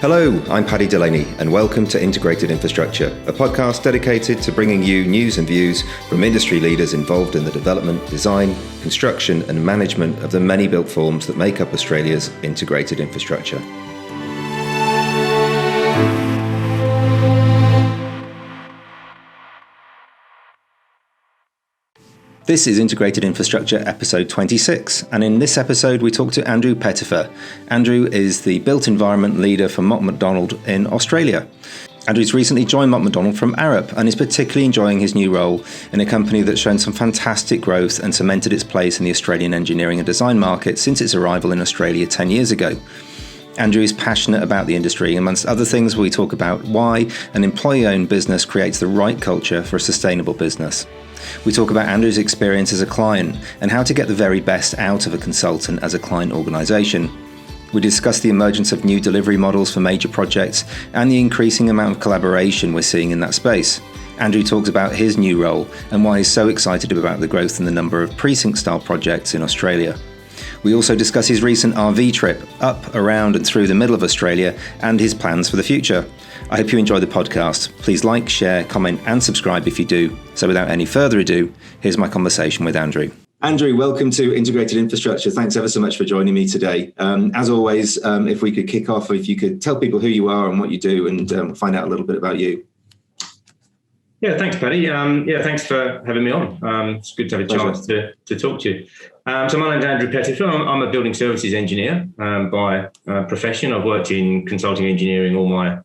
Hello, I'm Paddy Delaney, and welcome to Integrated Infrastructure, a podcast dedicated to bringing you news and views from industry leaders involved in the development, design, construction and management of the many built forms that make up Australia's integrated infrastructure. This is Integrated Infrastructure episode 26, and in this episode we talk to Andrew Pettifer. Andrew is the built environment leader for Mott MacDonald in Australia. Andrew's recently joined Mott MacDonald from Arup and is particularly enjoying his new role in a company that's shown some fantastic growth and cemented its place in the Australian engineering and design market since its arrival in Australia 10 years ago. Andrew is passionate about the industry. Amongst other things, we talk about why an employee-owned business creates the right culture for a sustainable business. We talk about Andrew's experience as a client and how to get the very best out of a consultant as a client organisation. We discuss the emergence of new delivery models for major projects and the increasing amount of collaboration we're seeing in that space. Andrew talks about his new role and why he's so excited about the growth in the number of precinct-style projects in Australia. We also discuss his recent RV trip up, around and through the middle of Australia and his plans for the future. I hope you enjoy the podcast. Please like, share, comment and subscribe if you do. So without any further ado, here's my conversation with Andrew. Andrew, welcome to Integrated Infrastructure. Thanks ever so much for joining me today. As always, if we could kick off, if you could tell people who you are and what you do and find out a little bit about you. Yeah, thanks, Paddy. Thanks for having me on. It's good to have a chance to talk to you. So my name's Andrew Pettifer. I'm a building services engineer by profession. I've worked in consulting engineering all my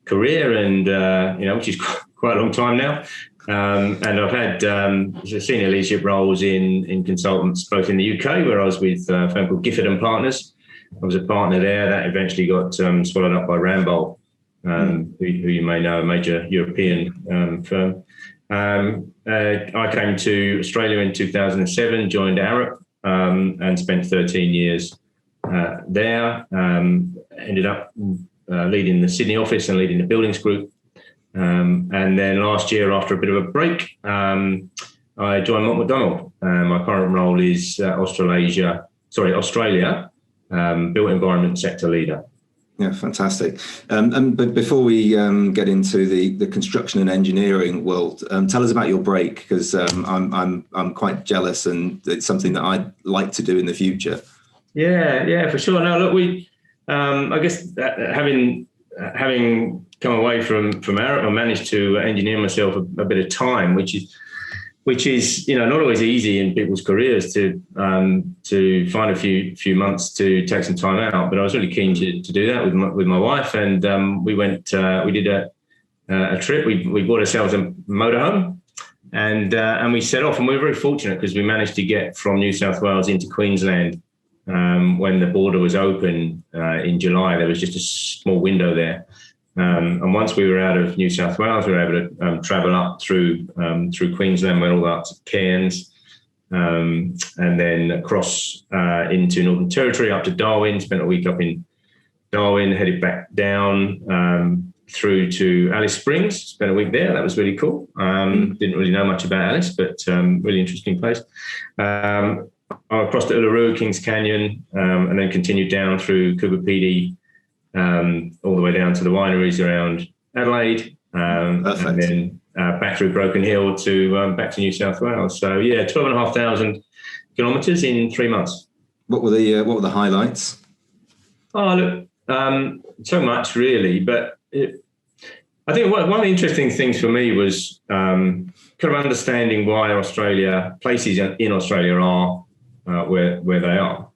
career, and which is quite a long time now. And I've had senior leadership roles in consultants, both in the UK, where I was with a firm called Gifford and Partners. I was a partner there. That eventually got swallowed up by Ramboll. Who you may know, a major European firm. I came to Australia in 2007, joined Arup, and spent 13 years there. Ended up leading the Sydney office and leading the buildings group. And then last year, after a bit of a break, I joined Mott MacDonald. My current role is Australia built environment sector leader. Yeah, fantastic. But before we get into the construction and engineering world, tell us about your break, because I'm quite jealous, and it's something that I'd like to do in the future. Yeah, for sure. No, look, I guess having come away from Arup, I managed to engineer myself a bit of time, which is not always easy in people's careers to find a few months to take some time out. But I was really keen to do that with my wife, and we did a trip. We bought ourselves a motorhome, and we set off. And we were very fortunate because we managed to get from New South Wales into Queensland when the border was open in July. There was just a small window there. And once we were out of New South Wales, we were able to travel up through Queensland, went all the way up to Cairns, and then across into Northern Territory, up to Darwin, spent a week up in Darwin, headed back down through to Alice Springs, spent a week there. That was really cool. Didn't really know much about Alice, but really interesting place. Across to Uluru, Kings Canyon, and then continued down through Coober Pedy, all the way down to the wineries around Adelaide, and then back through Broken Hill to back to New South Wales. So 12,500 kilometres in 3 months. What were the highlights? Oh, look, so much really, but I think one of the interesting things for me was kind of understanding why places in Australia are where they are.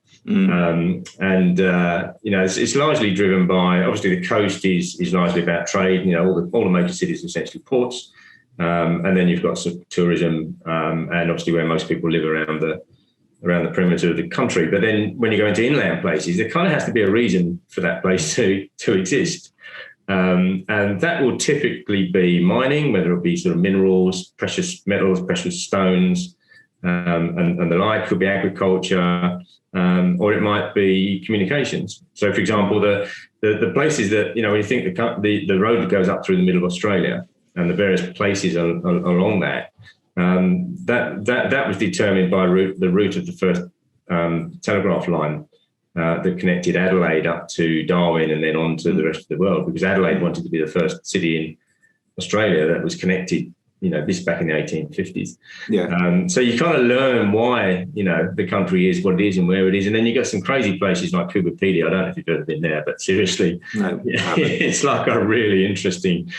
It's largely driven by, obviously the coast is largely about trade, all the major cities are essentially ports, and then you've got some tourism, and obviously where most people live around the perimeter of the country. But then when you go into inland places, there kind of has to be a reason for that place to exist, and that will typically be mining, whether it be sort of minerals, precious metals, precious stones, and the like. Could be agriculture, or it might be communications. So, for example, the places that when you think the road that goes up through the middle of Australia and the various places along that, that was determined by the route of the first telegraph line that connected Adelaide up to Darwin and then on to the rest of the world, because Adelaide wanted to be the first city in Australia that was connected, this back in the 1850s. Yeah. So you kind of learn why, the country is what it is and where it is. And then you got some crazy places like Kuberpedi. I don't know if you've ever been there, but seriously, no, it's like a really interesting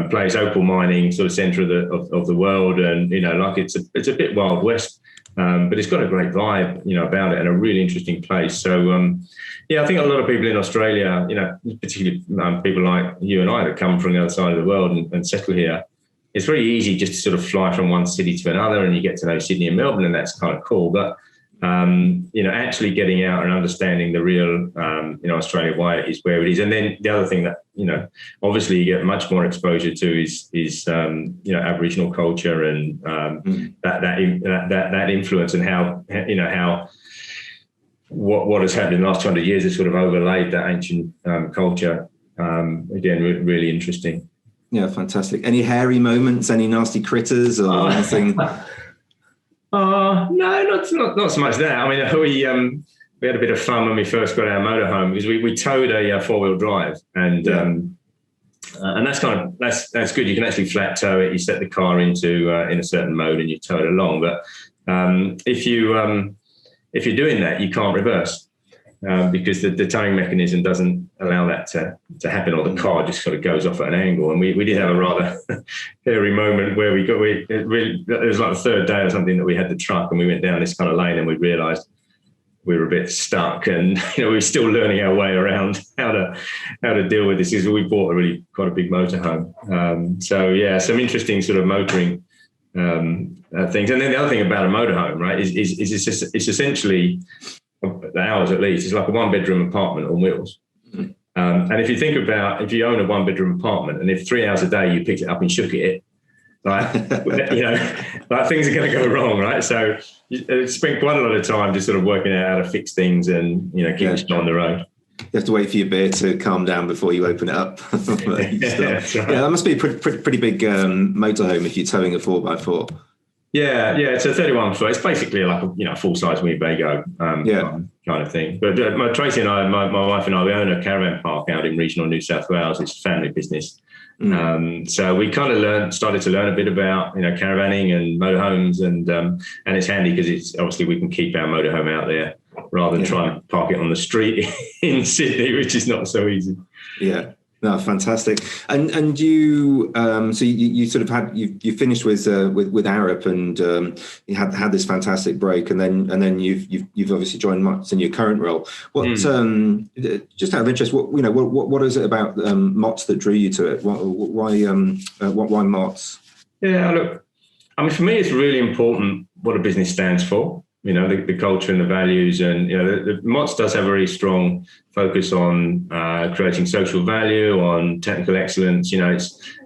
place, opal mining sort of center of the world. And, like it's a bit Wild West. But it's got a great vibe, about it, and a really interesting place. So, I think a lot of people in Australia, particularly people like you and I that come from the other side of the world and settle here, it's very easy just to sort of fly from one city to another, and you get to know Sydney and Melbourne, and that's kind of cool. But actually getting out and understanding the real, Australia, why it is where it is. And then the other thing that, obviously you get much more exposure to is Aboriginal culture and that influence, and how what has happened in the last 200 years has sort of overlaid that ancient culture. Again, really interesting. Yeah, fantastic. Any hairy moments, any nasty critters or anything? No, not so much that. I mean, we had a bit of fun when we first got our motorhome, because we towed a four-wheel drive, and that's that's good. You can actually flat tow it. You set the car into in a certain mode and you tow it along. But if you're doing that, you can't reverse because the towing mechanism doesn't allow that to happen, or the car just sort of goes off at an angle. And we did have a rather hairy moment where it was like the third day or something that we had the truck, and we went down this kind of lane and we realised we were a bit stuck, and we were still learning our way around how to deal with this, because we bought quite a big motorhome. Some interesting sort of motoring things. And then the other thing about a motorhome, right, is it's essentially, ours at least, it's like a one-bedroom apartment on wheels. And if you think about, if you own a one-bedroom apartment, and if 3 hours a day you picked it up and shook it, like things are going to go wrong, right? So you spend quite a lot of time just sort of working out how to fix things and keep it on the road. You have to wait for your beer to calm down before you open it up. Right. That must be a pretty big motorhome if you're towing a 4x4. Yeah, it's a 31 foot. It's basically like a full-size Winnebago kind of thing. But Tracy and I, my wife and I, we own a caravan park out in regional New South Wales. It's a family business. So we kind of started to learn a bit about caravanning and motorhomes, and it's handy because it's obviously we can keep our motorhome out there rather than try and park it on the street in Sydney, which is not so easy. Yeah. No, fantastic. And you, so you sort of had you finished with Arup, and you had this fantastic break, and then you've obviously joined Mott's in your current role. What just out of interest, what is it about Mott's that drew you to it? Why Mott's? Yeah, look, I mean, for me, it's really important what a business stands for. The culture and the values, and the Mott's does have a very strong focus on creating social value, on technical excellence.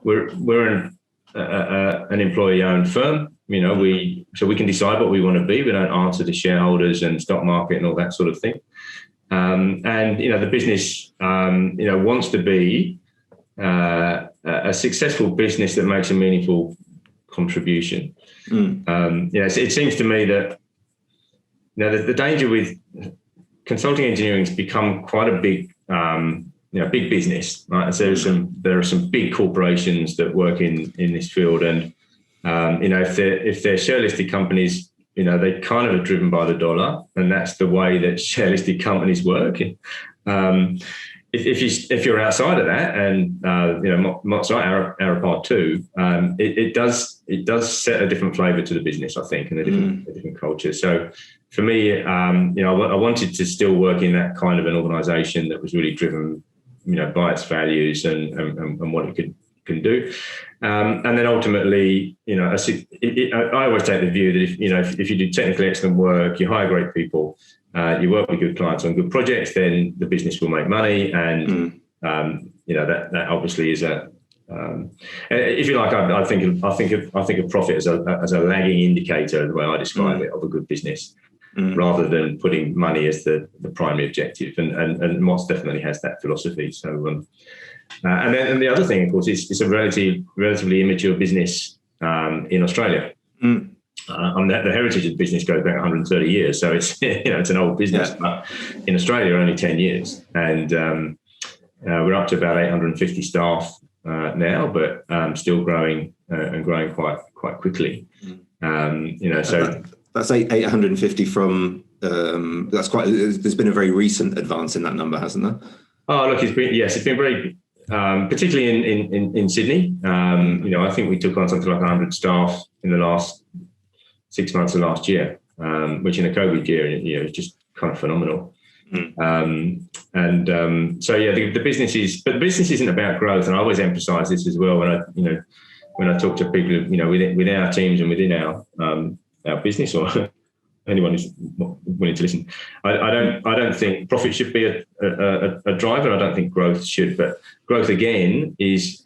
We're an employee-owned firm. So we can decide what we want to be. We don't answer to shareholders and stock market and all that sort of thing. And the business wants to be a successful business that makes a meaningful contribution. It seems to me that. Now, the danger with consulting engineering has become quite a big, big business, right? So there are some big corporations that work in this field, and if they're share listed companies, they kind of are driven by the dollar, and that's the way that share listed companies work. If you're outside of that, and Mott's like Arup too, it does set a different flavour to the business, I think, and a different culture. So for me, I wanted to still work in that kind of an organisation that was really driven, by its values and what it can do. And then ultimately, I always take the view that if you do technically excellent work, you hire great people, you work with good clients on good projects, then the business will make money, and that obviously is a. If you like, I think of profit as a lagging indicator, the way I describe it, of a good business, rather than putting money as the primary objective. And Mott's definitely has that philosophy. So, and then the other thing, of course, is it's a relatively immature business in Australia. the heritage of the business goes back 130 years, so it's it's an old business. But in Australia, only 10 years, and we're up to about 850 staff now, but still growing and growing quite quickly. So that's 850 from. That's quite. There's been a very recent advance in that number, hasn't there? Oh, look, it's been very, particularly in Sydney. I think we took on something like 100 staff in the last 6 months of last year, which in a COVID year, is just kind of phenomenal. The business is, but the business isn't about growth, and I always emphasise this as well when I talk to people, within our teams and within our business, or anyone who's willing to listen. I don't think profit should be a driver. I don't think growth should, but growth again is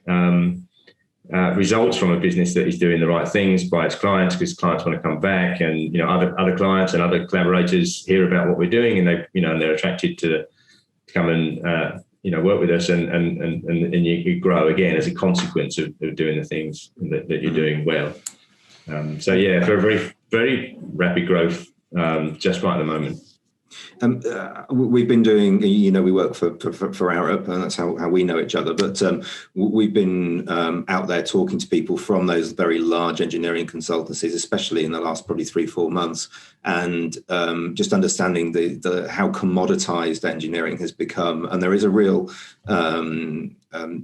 results from a business that is doing the right things by its clients, because clients want to come back, and other clients and other collaborators hear about what we're doing, and they're attracted to come and work with us, and you grow again as a consequence of doing the things that you're doing well. For a very, very rapid growth, just right at the moment. We've been doing, we work for Arup, and that's how we know each other. But we've been out there talking to people from those very large engineering consultancies, especially in the last probably 3-4 months, and just understanding the how commoditized engineering has become. And there is a real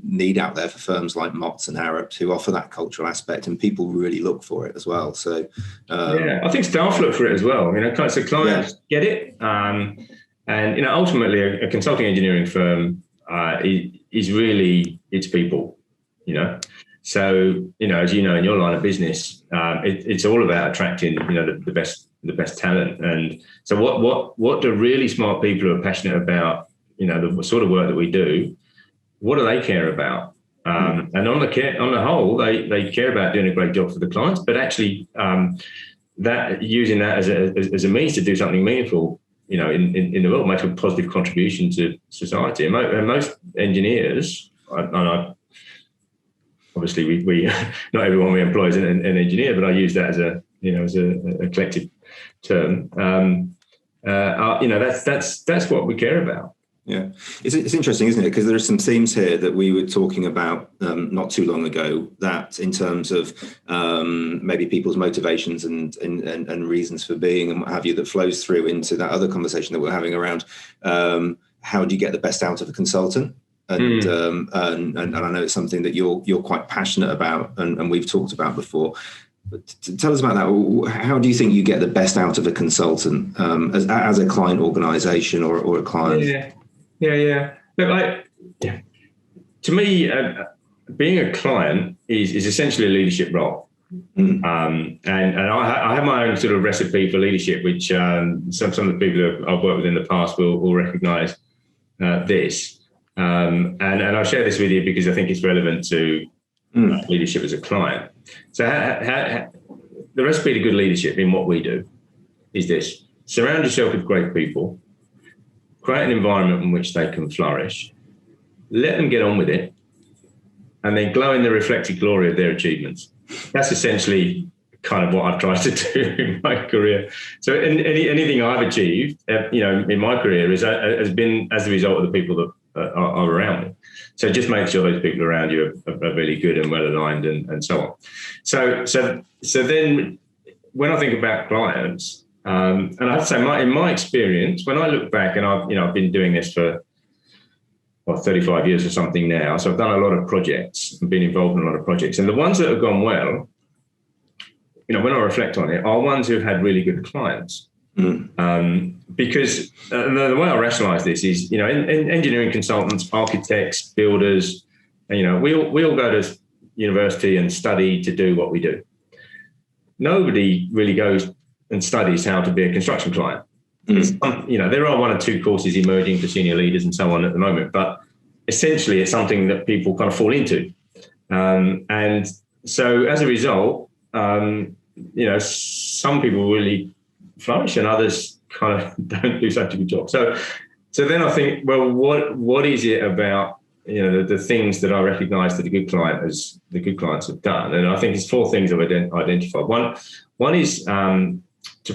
need out there for firms like Mott and Arup who offer that cultural aspect, and people really look for it as well. So I think staff look for it as well. So clients get it, and ultimately a consulting engineering firm is really its people. So as you know, in your line of business, it's all about attracting the best talent. And so what do really smart people who are passionate about the sort of work that we do, what do they care about? And on the whole, they care about doing a great job for the clients, but actually that using that as a means to do something meaningful, in the world, make a positive contribution to society. And most engineers, obviously we not everyone we employ is an engineer, but I use that as a collective term. That's what we care about. Yeah, it's interesting, isn't it? Because there are some themes here that we were talking about not too long ago, that in terms of maybe people's motivations and reasons for being and what have you, that flows through into that other conversation that we're having around how do you get the best out of a consultant? And I know it's something that you're quite passionate about, and we've talked about before. But tell us about that. How do you think you get the best out of a consultant as a client organisation or a client? Yeah. Look, to me, being a client is essentially a leadership role. And I have my own sort of recipe for leadership, which some of the people who I've worked with in the past will recognise this. And I'll share this with you because I think it's relevant to leadership as a client. So the recipe to good leadership in what we do is this: surround yourself with great people, create an environment in which they can flourish, let them get on with it, and then glow in the reflected glory of their achievements. That's essentially kind of what I've tried to do in my career. So anything I've achieved, in my career has been as a result of the people that are around me. So just make sure those people around you are really good and well aligned and so on. So then when I think about clients, and I have to say, in my experience, when I look back, and I've been doing this for 35 years or something now, so I've done a lot of projects and been involved in a lot of projects, and the ones that have gone well, when I reflect on it, are ones who've had really good clients. Because the way I rationalise this is, in engineering consultants, architects, builders, we all go to university and study to do what we do. Nobody really goes and studies how to be a construction client. There are 1 or 2 courses emerging for senior leaders and so on at the moment, but essentially it's something that people kind of fall into. And so as a result, some people really flourish and others kind of don't do such a good job. So then I think, well, what is it about the things that I recognise that the good clients have done. And I think it's 4 things I've identified. One is to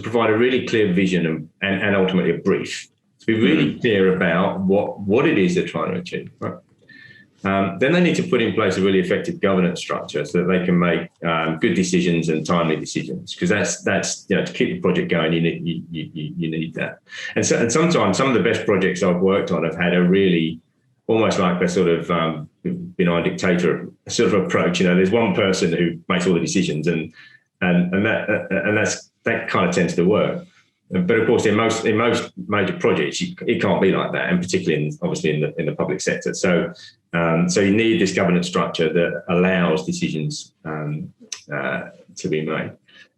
provide a really clear vision and ultimately a brief. To be really clear about what it is they're trying to achieve. Right? Then they need to put in place a really effective governance structure so that they can make good decisions and timely decisions. Because that's to keep the project going, you need that. And sometimes some of the best projects I've worked on have had a really almost like a sort of benign dictator sort of approach. There's one person who makes all the decisions, and that kind of tends to work. But of course, in most major projects, it can't be like that, and particularly obviously in the public sector. So you need this governance structure that allows decisions to be made.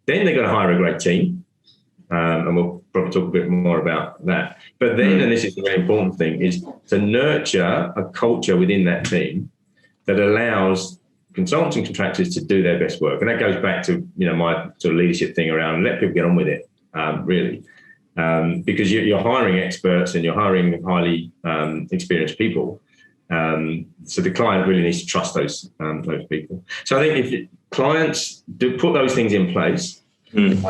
Then they've got to hire a great team, and we'll probably talk a bit more about that. But then, and this is the very important thing, is to nurture a culture within that team that allows consultants and contractors to do their best work. And that goes back to my sort of leadership thing around let people get on with it. Really, because you're hiring experts and you're hiring highly experienced people. So the client really needs to trust those people. So I think if clients do put those things in place, then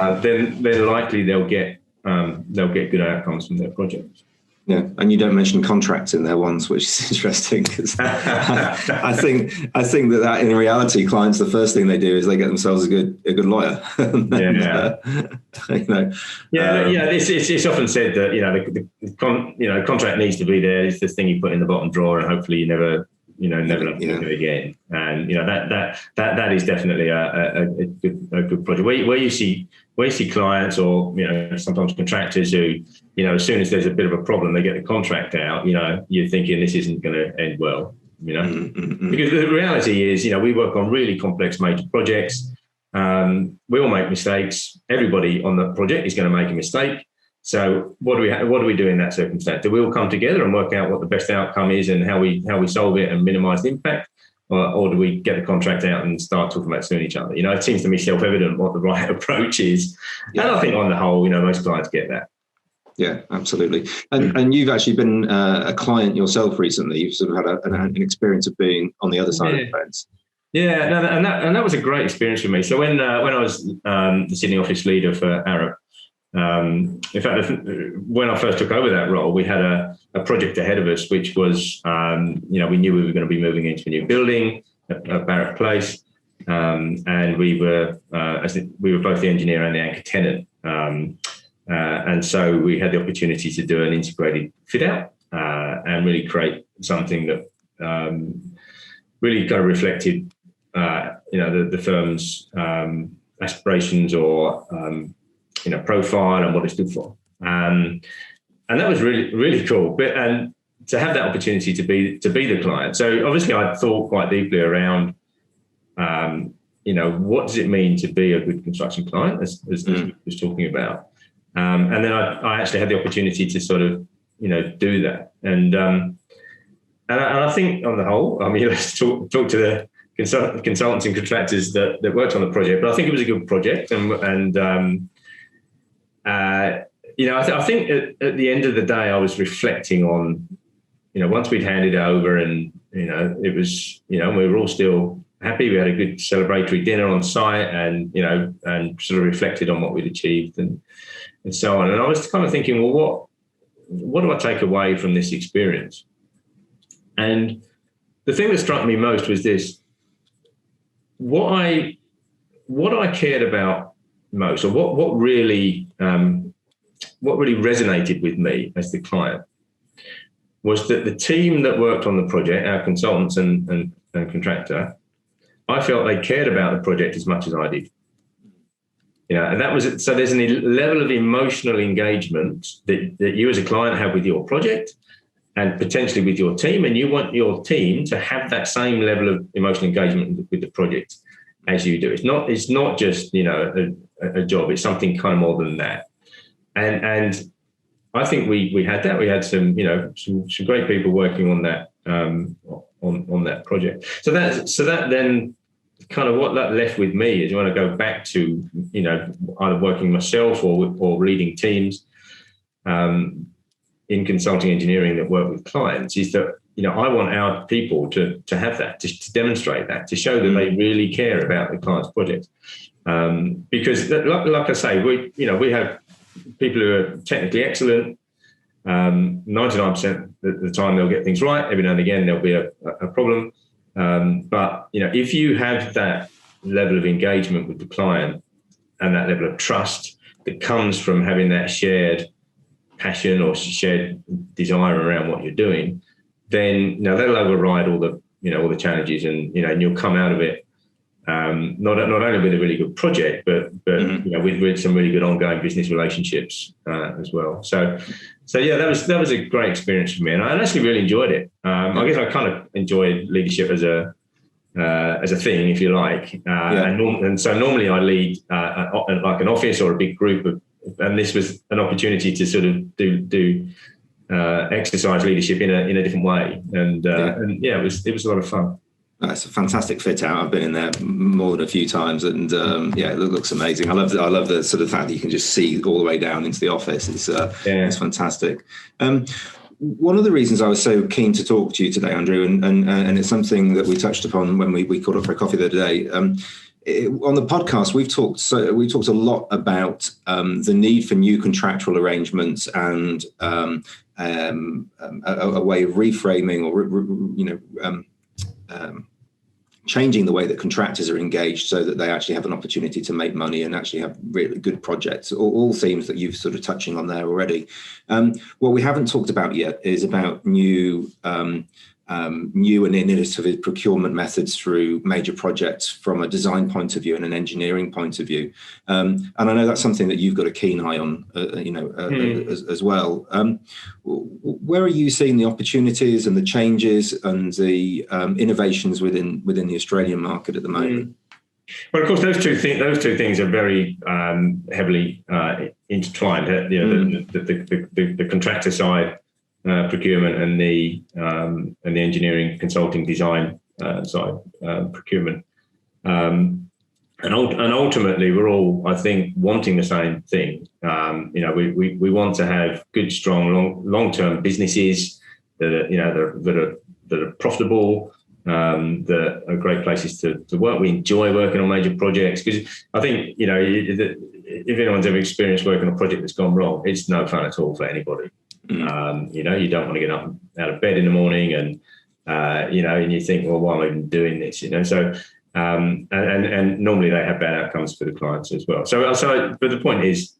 they're likely they'll get good outcomes from their projects. Yeah, and you don't mention contracts in there once, which is interesting because I think that in reality, clients, the first thing they do is they get themselves a good lawyer. It's often said that the contract needs to be there. It's the thing you put in the bottom drawer, and hopefully you never have to do it again. And that is definitely a good project. Where you see clients or sometimes contractors who as soon as there's a bit of a problem they get the contract out, you're thinking this isn't going to end well, because the reality is we work on really complex major projects. We all make mistakes. Everybody on the project is going to make a mistake. So what do we do in that circumstance? Do we all come together and work out what the best outcome is and how we solve it and minimize the impact? Or do we get the contract out and start talking about suing each other? It seems to me self-evident what the right approach is. Yeah. And I think on the whole, most clients get that. Yeah, absolutely. And you've actually been a client yourself recently. You've sort of had an experience of being on the other side of the fence. Yeah, and that was a great experience for me. So when I was the Sydney office leader for Arup, in fact, when I first took over that role, we had a project ahead of us, which was, we knew we were going to be moving into a new building at Barratt Place, and we were both the engineer and the anchor tenant, and so we had the opportunity to do an integrated fit out and really create something that really kind of reflected, the firm's aspirations or profile and what it stood for. And that was really, really cool. And to have that opportunity to be the client. So obviously I thought quite deeply around, what does it mean to be a good construction client, as we was talking about. And then I actually had the opportunity to sort of, do that. And I think on the whole, let's talk to the consultants and contractors that worked on the project, but I think it was a good project. I think at the end of the day, I was reflecting on, once we'd handed it over and, it was, we were all still happy. We had a good celebratory dinner on site and, and sort of reflected on what we'd achieved and so on. And I was kind of thinking, well, what do I take away from this experience? And the thing that struck me most was this: what I cared about most, or what really resonated with me as the client, was that the team that worked on the project, our consultants and contractor, I felt they cared about the project as much as I did. And that was it. So there's a level of emotional engagement that you as a client have with your project and potentially with your team, and you want your team to have that same level of emotional engagement with the project as you do. It's not just a job. It's something kind of more than that. And I think we had that. We had some great people working on that on that project. So that then kind of what that left with me is, when I go back to either working myself or leading teams, in consulting engineering that work with clients is that, I want our people to have that, to demonstrate that, to show that they really care about the client's project. Because like I say, we have people who are technically excellent. 99% of the time they'll get things right. Every now and again there'll be a problem. But if you have that level of engagement with the client and that level of trust that comes from having that shared passion or shared desire around what you're doing, then that'll override all the challenges, and you'll come out of it not only with a really good project, but with some really good ongoing business relationships as well. So yeah, that was a great experience for me, and I actually really enjoyed it. I guess I kind of enjoyed leadership as a thing, if you like. And so normally I lead like an office or a big group and this was an opportunity to sort of do exercise leadership in a different way, and it was a lot of fun. It's a fantastic fit out. I've been in there more than a few times, and it looks amazing. I love the sort of fact that you can just see all the way down into the office. It's fantastic. One of the reasons I was so keen to talk to you today, Andrew, and it's something that we touched upon when we caught up for a coffee the other day. On the podcast, we've talked a lot about the need for new contractual arrangements and a way of reframing or changing the way that contractors are engaged so that they actually have an opportunity to make money and actually have really good projects. All themes that you've sort of touching on there already. What we haven't talked about yet is about new and innovative procurement methods through major projects from a design point of view and an engineering point of view. And I know that's something that you've got a keen eye on, as well. Where are you seeing the opportunities and the changes and the innovations within the Australian market at the moment? Well, of course, those two things are very heavily intertwined. The contractor side, procurement, and the engineering consulting design side, procurement, and ultimately we're all, I think, wanting the same thing. We want to have good, strong, long-term businesses that are profitable, that are great places to work. We enjoy working on major projects because I think if anyone's ever experienced working on a project that's gone wrong, it's no fun at all for anybody. You don't want to get up out of bed in the morning and you think, well, why am I even doing this? So and normally they have bad outcomes for the clients as well. So but the point is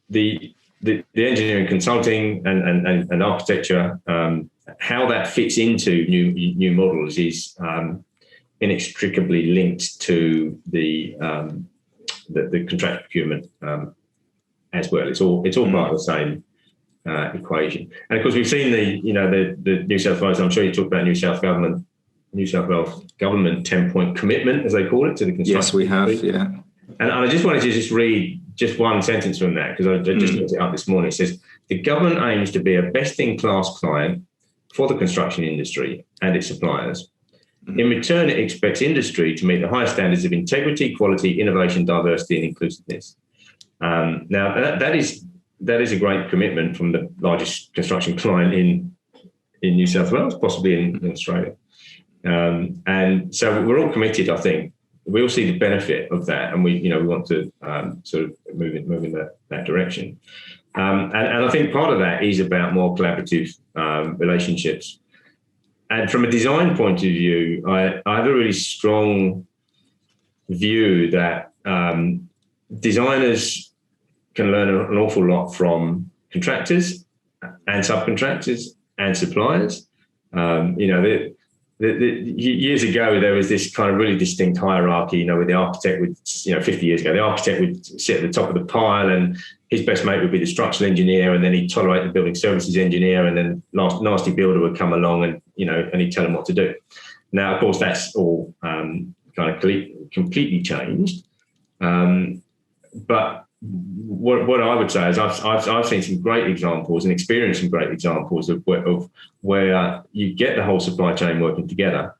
the engineering consulting and architecture, how that fits into new models is inextricably linked to the contract procurement as well. It's all part of the same equation. And of course, we've seen the New South Wales. I'm sure you talked about New South Wales government 10-point commitment, as they call it, to the construction. Yes, we have. Yeah. And I just wanted to read just one sentence from that because I just looked it up this morning. It says the government aims to be a best-in-class client for the construction industry and its suppliers. In return, it expects industry to meet the highest standards of integrity, quality, innovation, diversity, and inclusiveness. Now, that is a great commitment from the largest construction client in New South Wales, possibly in Australia. And so we're all committed, I think. We all see the benefit of that, and we want to sort of move in that direction. And I think part of that is about more collaborative relationships. And from a design point of view, I have a really strong view that designers can learn an awful lot from contractors and subcontractors and suppliers. Years ago, there was this kind of really distinct hierarchy, with the architect would, 50 years ago, the architect would sit at the top of the pile and his best mate would be the structural engineer, and then he'd tolerate the building services engineer, and then nasty builder would come along and he'd tell him what to do. Now, of course, that's all kind of completely changed. But what I would say is I've seen some great examples and experienced some great examples of where you get the whole supply chain working together.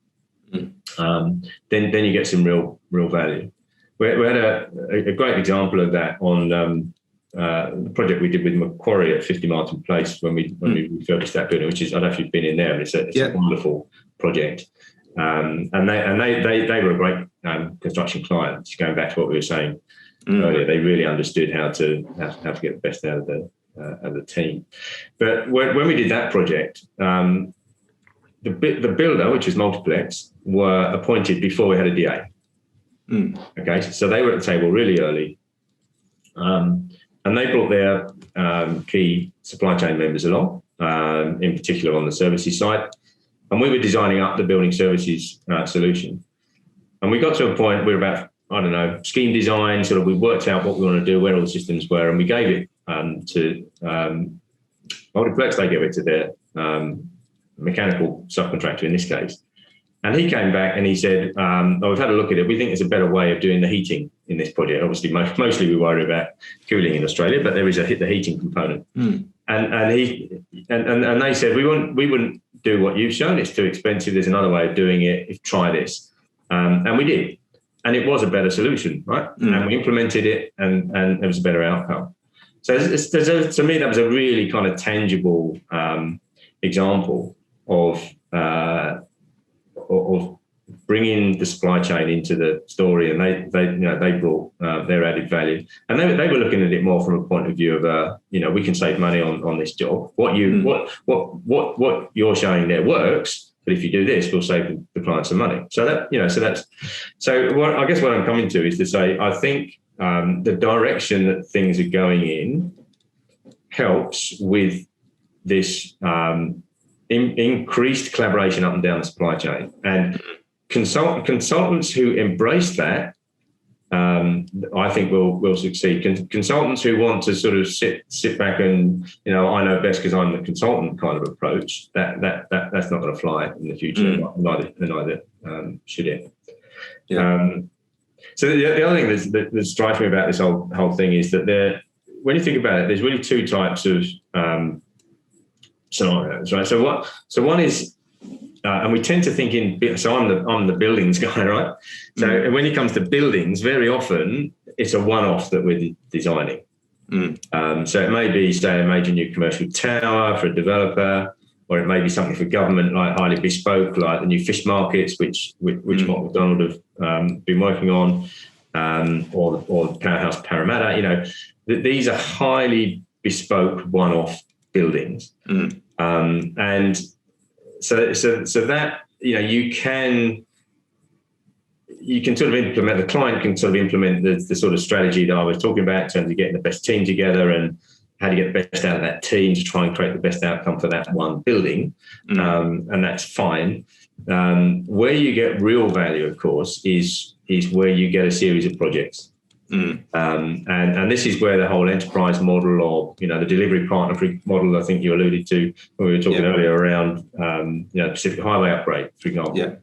Then you get some real value. We had a great example of that on the project we did with Macquarie at 50 Martin Place when we refurbished that building, which is, I don't know if you've been in there, but it's a wonderful project. And they were a great construction client. Going back to what we were saying earlier, they really understood how to get the best out of the team. But when we did that project, the builder, which was Multiplex, were appointed before we had a DA. Okay, so they were at the table really early, and they brought their key supply chain members along, in particular on the services side. And we were designing up the building services solution. And we got to a point where about, I don't know, scheme design, sort of we worked out what we want to do, where all the systems were, and we gave it to Multiplex. They gave it to their mechanical subcontractor in this case. And he came back and he said, we've had a look at it. We think there's a better way of doing the heating in this project. Obviously, mostly we worry about cooling in Australia, but there is the heating component. And they said, we wouldn't do what you've shown. It's too expensive. There's another way of doing it. Try this. And we did. And it was a better solution, right? And we implemented it and it was a better outcome. So to me, that was a really kind of tangible example of bringing the supply chain into the story, and they brought their added value, and they were looking at it more from a point of view of we can save money on this job. What you're showing there works, but if you do this, we'll save the client some money. So what I guess what I'm coming to is to say I think the direction that things are going in helps with this increased collaboration up and down the supply chain, and consultants who embrace that, I think will succeed. Consultants who want to sort of sit back and I know best because I'm the consultant kind of approach, that's not going to fly in the future. Neither should it. So the other thing that strikes me about this whole thing is that when you think about it, there's really two types of scenarios, right? So one is, and we tend to think so I'm the buildings guy, right? So when it comes to buildings, very often it's a one-off that we're designing. So it may be, say, a major new commercial tower for a developer, or it may be something for government, like highly bespoke, like the new fish markets, which Mott MacDonald have been working on, or the powerhouse Parramatta. These are highly bespoke one-off buildings, and so that you can sort of implement, the client can sort of implement the sort of strategy that I was talking about in terms of getting the best team together and how to get the best out of that team to try and create the best outcome for that one building, and that's fine. Where you get real value, of course, is where you get a series of projects. And this is where the whole enterprise model, or the delivery partner model, I think you alluded to when we were talking earlier around Pacific Highway upgrade, for example,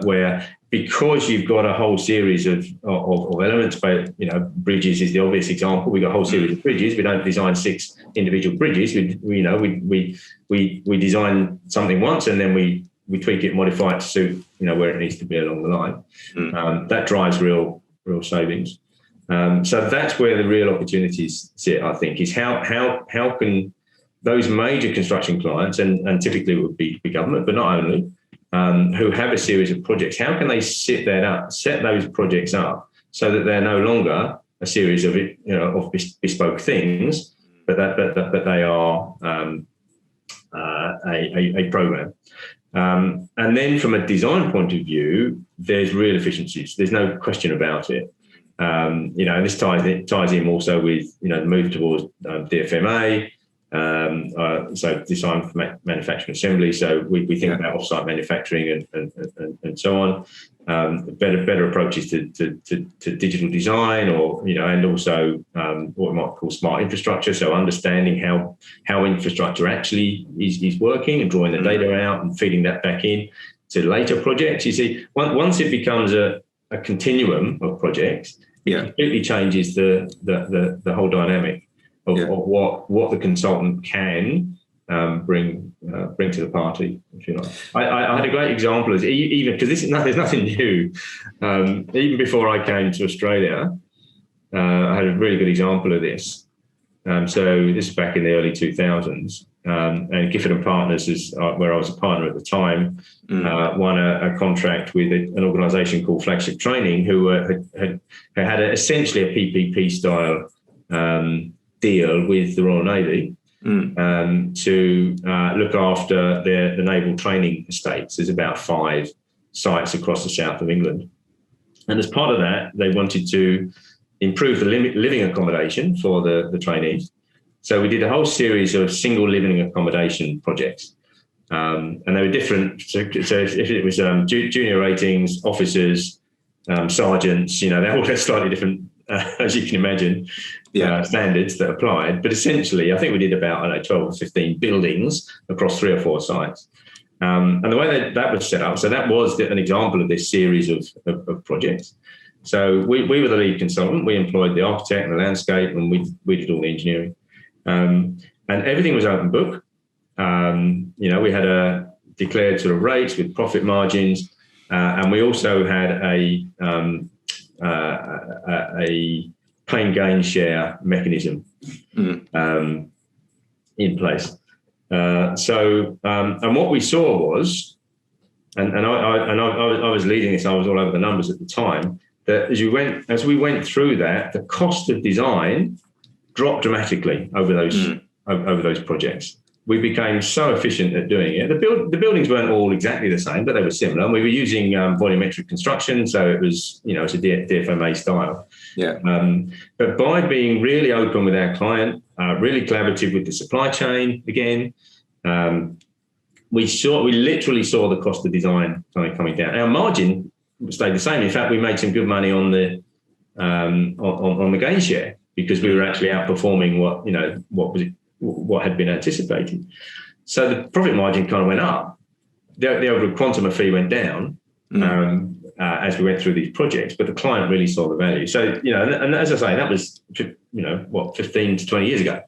where because you've got a whole series of elements, but bridges is the obvious example. We've got a whole series of bridges. We don't design 6 individual bridges. We design something once and then we tweak it, modify it to suit where it needs to be along the line. That drives real savings. So that's where the real opportunities sit, I think, is how can those major construction clients, and typically it would be government, but not only, who have a series of projects, how can they set those projects up so that they're no longer a series of bespoke things, but they are a program. And then from a design point of view, there's real efficiencies. There's no question about it. And this ties in also with the move towards DFMA, so design for manufacturing assembly. So we think about off-site manufacturing and so on. Better approaches to digital design, or and also what we might call smart infrastructure. So understanding how infrastructure actually is working and drawing the data out and feeding that back in to later projects. You see, once it becomes a continuum of projects, it completely changes the whole dynamic of what the consultant can bring to the party, if you like. I had a great example, even because there's nothing new. Even before I came to Australia, I had a really good example of this. So this is back in the early 2000s. And Gifford and Partners, where I was a partner at the time, won a contract with an organisation called Flagship Training, who had essentially a PPP style deal with the Royal Navy to look after the naval training estates. There's about 5 sites across the south of England. And as part of that, they wanted to improve the living accommodation for the trainees. So we did a whole series of single living accommodation projects. And they were different. So if it was junior ratings, officers, sergeants, they all had slightly different, as you can imagine, standards that applied. But essentially, I think we did about 12 or 15 buildings across 3 or 4 sites. And the way that was set up, so that was an example of this series of projects. So we were the lead consultant. We employed the architect and the landscape, and we did all the engineering. And everything was open book. We had a declared sort of rates with profit margins, and we also had a plain gain share mechanism in place. And what we saw was, and I was leading this. I was all over the numbers at the time. That as we went through that, the cost of design dropped dramatically over those projects. We became so efficient at doing it. The buildings weren't all exactly the same, but they were similar. And we were using volumetric construction, so it was it's a DFMA style. Yeah. But by being really open with our client, really collaborative with the supply chain again, we literally saw the cost of design coming down. Our margin stayed the same. In fact, we made some good money on the gain share because we were actually outperforming what had been anticipated. So the profit margin kind of went up. The overall quantum of fee went down as we went through these projects, but the client really saw the value. So and as I say, that was 15 to 20 years ago.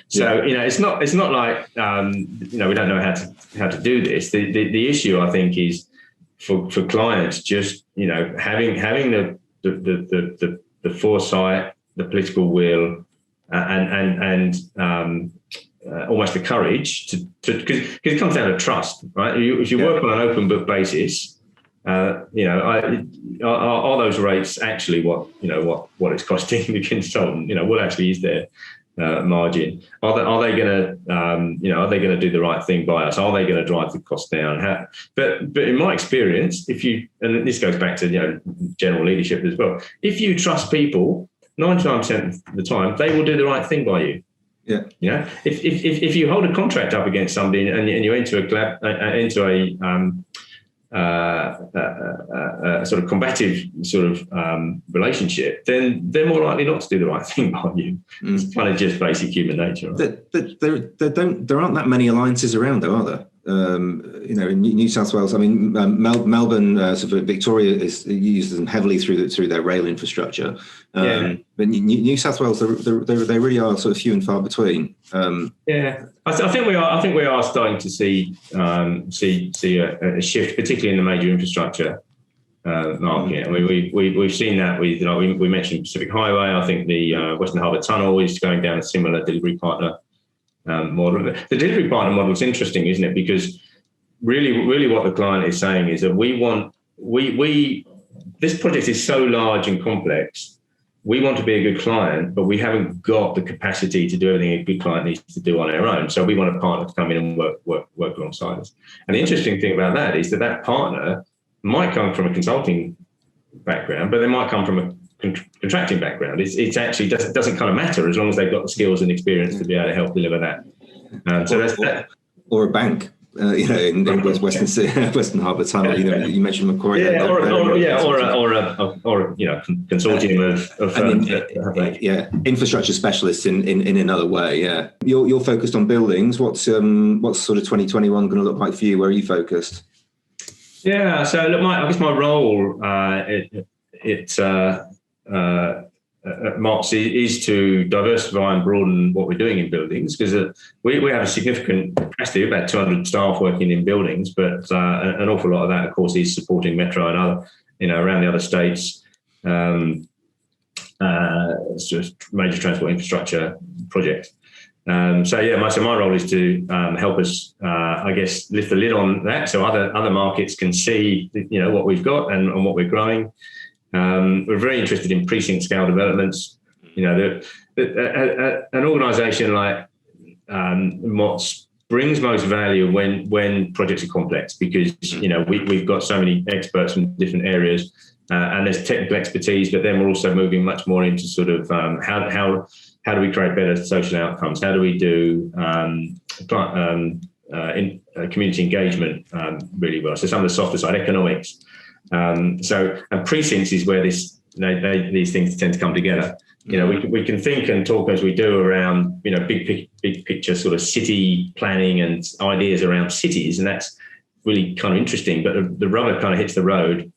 So it's not like we don't know how to do this. The issue I think is for clients just having the foresight, the political will, and almost the courage to because it comes down to trust, right? If you work on an open book basis, are those rates actually what it's costing the consultant? What actually is their margin? Are they going to do the right thing by us? Are they going to drive the cost down? But in my experience, and this goes back to general leadership as well, if you trust people, 99% of the time they will do the right thing by you. Yeah. If you hold a contract up against somebody and you enter a sort of combative sort of relationship, then they're more likely not to do the right thing by you. It's kind of just basic human nature. Right? There aren't that many alliances around, though, are there? In New South Wales, I mean, Melbourne, sort of Victoria uses them heavily through their rail infrastructure. But New South Wales, they really are sort of few and far between. I think we are starting to see a shift, particularly in the major infrastructure market. I mean, we've seen that with we mentioned Pacific Highway. I think the Western Harbour Tunnel is going down a similar delivery partner model. The delivery partner model is interesting, isn't it? Because really what the client is saying is that this project is so large and complex. We want to be a good client, but we haven't got the capacity to do everything a good client needs to do on our own. So we want a partner to come in and work alongside us. And the interesting thing about that is that partner might come from a consulting background, but they might come from a contracting background. It's actually doesn't kind of matter as long as they've got the skills and experience to be able to help deliver that. So that's that. Or a bank. In Western Harbour Tunnel, you mentioned Macquarie. Or a consortium of firms. Infrastructure specialists in another way. Yeah, you're focused on buildings. What's sort of 2021 going to look like for you? Where are you focused? Yeah, so look, I guess my role at Mott's is to diversify and broaden what we're doing in buildings, because we have a significant capacity, about 200 staff working in buildings, but an awful lot of that, of course, is supporting Metro and other, around the other states, sort of major transport infrastructure project. So my role is to help us, I guess, lift the lid on that, so other markets can see, what we've got and what we're growing. We're very interested in precinct scale developments. An organisation like Mott brings most value when projects are complex, because we've got so many experts from different areas, and there's technical expertise, but then we're also moving much more into sort of how do we create better social outcomes? How do we do community engagement really well? So some of the softer side, economics. And precincts is where these things tend to come together. We can think and talk as we do around, big picture sort of city planning and ideas around cities, and that's really kind of interesting. But the rubber kind of hits the road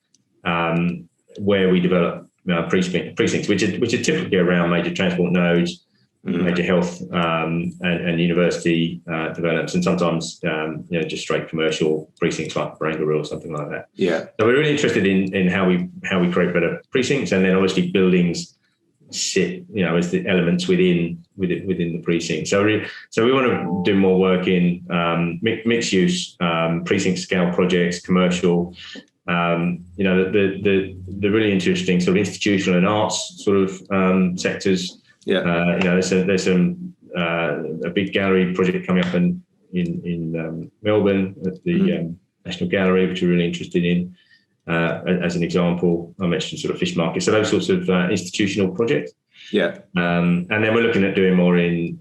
where we develop precincts, which are typically around major transport nodes, major health and university developments, and sometimes just straight commercial precincts like Barangaroo or something like that. Yeah. So we're really interested in how we create better precincts, and then obviously buildings sit as the elements within the precinct. So we want to do more work in mixed use precinct scale projects, commercial. The really interesting sort of institutional and arts sort of sectors. Yeah. There's a big gallery project coming up in Melbourne at the National Gallery, which we're really interested in. As an example, I mentioned sort of fish markets. So those sorts of institutional projects. Yeah. And then we're looking at doing more in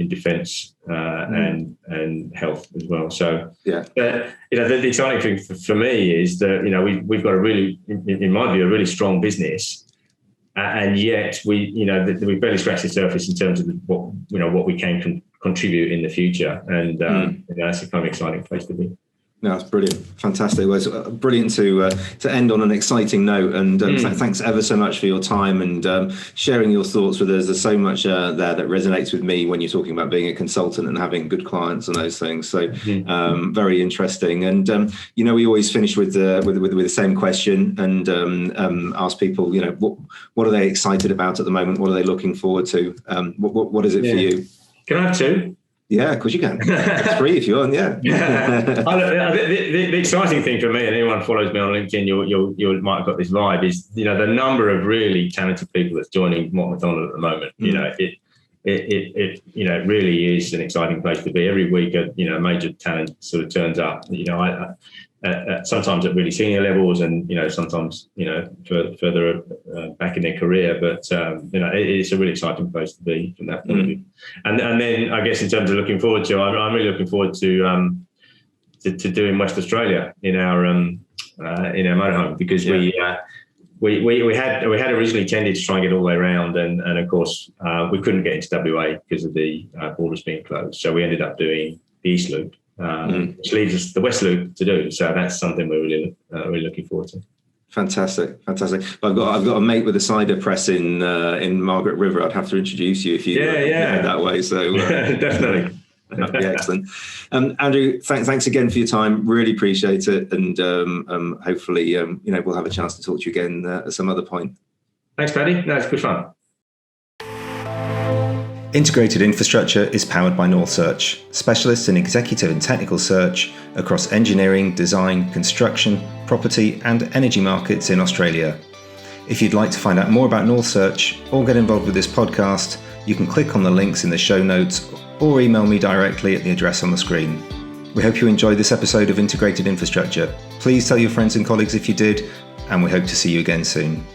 defence and health as well. So the exciting thing for me is that we've got a really, in my view, a really strong business, and yet we barely scratched the surface in terms of what we can contribute in the future, and that's a kind of exciting place to be. No, it's brilliant. Fantastic. Well, it's brilliant to end on an exciting note. And thanks ever so much for your time and sharing your thoughts with us. There's so much there that resonates with me when you're talking about being a consultant and having good clients and those things. So very interesting. And, we always finish with the same question and ask people, what are they excited about at the moment? What are they looking forward to? What is it for you? Can I have two? Yeah, of course you can. It's free if you want, yeah. The exciting thing for me, and anyone who follows me on LinkedIn, you might have got this vibe, is the number of really talented people that's joining Mott MacDonald at the moment. It really is an exciting place to be. Every week, a major talent sort of turns up. Sometimes at really senior levels, and sometimes further back in their career. But it's a really exciting place to be from that point of view. And then I guess in terms of looking forward to, I'm really looking forward to doing West Australia in our motorhome, because we had originally intended to try and get all the way around, and of course we couldn't get into WA because of the borders being closed. So we ended up doing the East Loop. Which leaves us the West Loop to do. So that's something we're really looking forward to. Fantastic. I've got a mate with a cider press in Margaret River. I'd have to introduce you if you head that way. So definitely. That'd be excellent. Andrew, thanks again for your time. Really appreciate it, and hopefully we'll have a chance to talk to you again at some other point. Thanks, Paddy. No, it's good fun. Integrated Infrastructure is powered by North Search, specialists in executive and technical search across engineering, design, construction, property and energy markets in Australia. If you'd like to find out more about North Search or get involved with this podcast, you can click on the links in the show notes or email me directly at the address on the screen. We hope you enjoyed this episode of Integrated Infrastructure. Please tell your friends and colleagues if you did, and we hope to see you again soon.